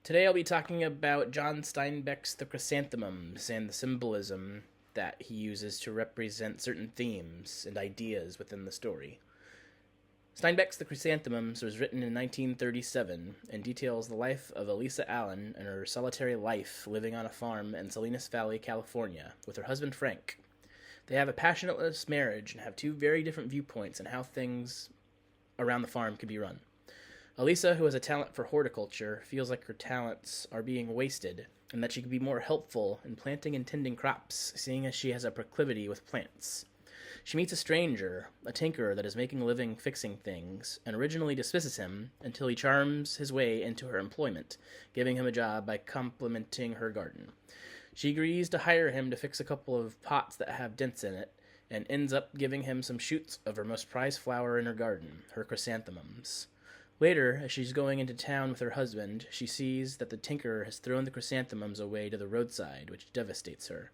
Today I'll be talking about John Steinbeck's The Chrysanthemums and the symbolism that he uses to represent certain themes and ideas within the story. Steinbeck's The Chrysanthemums was written in 1937 and details the life of Elisa Allen and her solitary life living on a farm in Salinas Valley, California, with her husband Frank. They have a passionless marriage and have two very different viewpoints on how things around the farm can be run. Elisa, who has a talent for horticulture, feels like her talents are being wasted and that she could be more helpful in planting and tending crops, seeing as she has a proclivity with plants. She meets a stranger, a tinkerer that is making a living fixing things, and originally dismisses him until he charms his way into her employment, giving him a job by complimenting her garden. She agrees to hire him to fix a couple of pots that have dents in it, and ends up giving him some shoots of her most prized flower in her garden, her chrysanthemums. Later, as she's going into town with her husband, she sees that the tinkerer has thrown the chrysanthemums away to the roadside, which devastates her.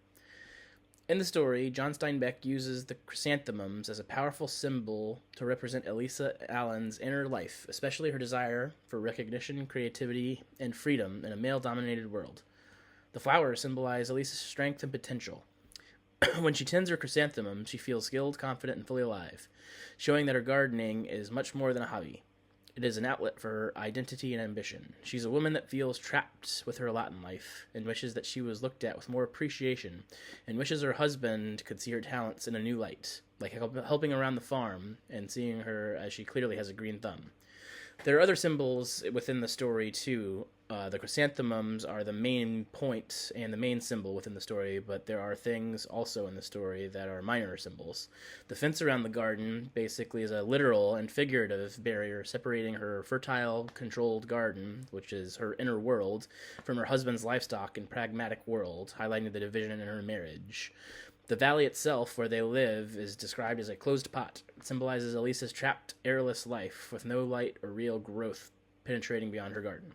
In the story, John Steinbeck uses the chrysanthemums as a powerful symbol to represent Elisa Allen's inner life, especially her desire for recognition, creativity, and freedom in a male-dominated world. The flowers symbolize Elisa's strength and potential. When she tends her chrysanthemums, she feels skilled, confident, and fully alive, showing that her gardening is much more than a hobby. It is an outlet for her identity and ambition. She's a woman that feels trapped with her lot in life and wishes that she was looked at with more appreciation and wishes her husband could see her talents in a new light, like helping around the farm and seeing her as she clearly has a green thumb. There are other symbols within the story, too. The chrysanthemums are the main point and the main symbol within the story, but there are things also in the story that are minor symbols. The fence around the garden basically is a literal and figurative barrier separating her fertile, controlled garden, which is her inner world, from her husband's livestock and pragmatic world, highlighting the division in her marriage. The valley itself, where they live, is described as a closed pot. It symbolizes Elisa's trapped, airless life, with no light or real growth penetrating beyond her garden.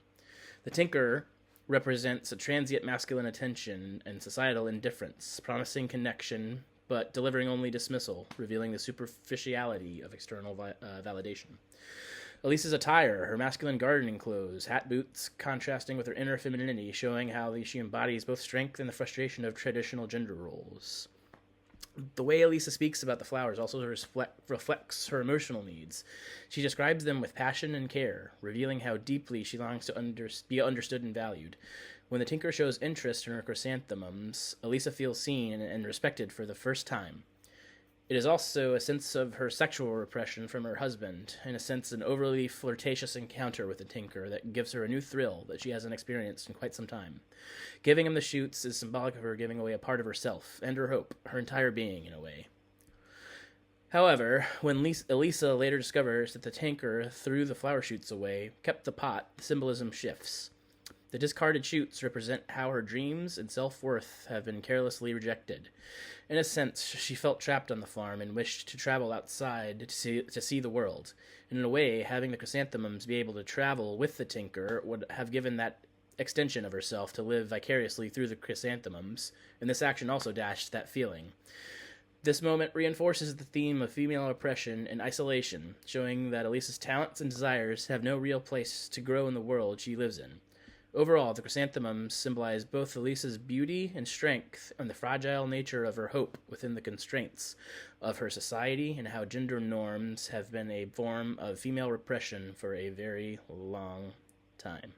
The tinker represents a transient masculine attention and societal indifference, promising connection, but delivering only dismissal, revealing the superficiality of external validation. Elisa's attire, her masculine gardening clothes, hat boots, contrasting with her inner femininity, showing how she embodies both strength and the frustration of traditional gender roles. The way Elisa speaks about the flowers also reflects her emotional needs. She describes them with passion and care, revealing how deeply she longs to be understood and valued. When the tinker shows interest in her chrysanthemums, Elisa feels seen and respected for the first time. It is also a sense of her sexual repression from her husband, in a sense an overly flirtatious encounter with the tinker that gives her a new thrill that she hasn't experienced in quite some time. Giving him the shoots is symbolic of her giving away a part of herself, and her hope, her entire being in a way. However, when Elisa later discovers that the tinker threw the flower shoots away, kept the pot, the symbolism shifts. The discarded shoots represent how her dreams and self-worth have been carelessly rejected. In a sense, she felt trapped on the farm and wished to travel outside to see the world. And in a way, having the chrysanthemums be able to travel with the tinker would have given that extension of herself to live vicariously through the chrysanthemums, and this action also dashed that feeling. This moment reinforces the theme of female oppression and isolation, showing that Elisa's talents and desires have no real place to grow in the world she lives in. Overall, the chrysanthemums symbolize both Elisa's beauty and strength and the fragile nature of her hope within the constraints of her society and how gender norms have been a form of female repression for a very long time.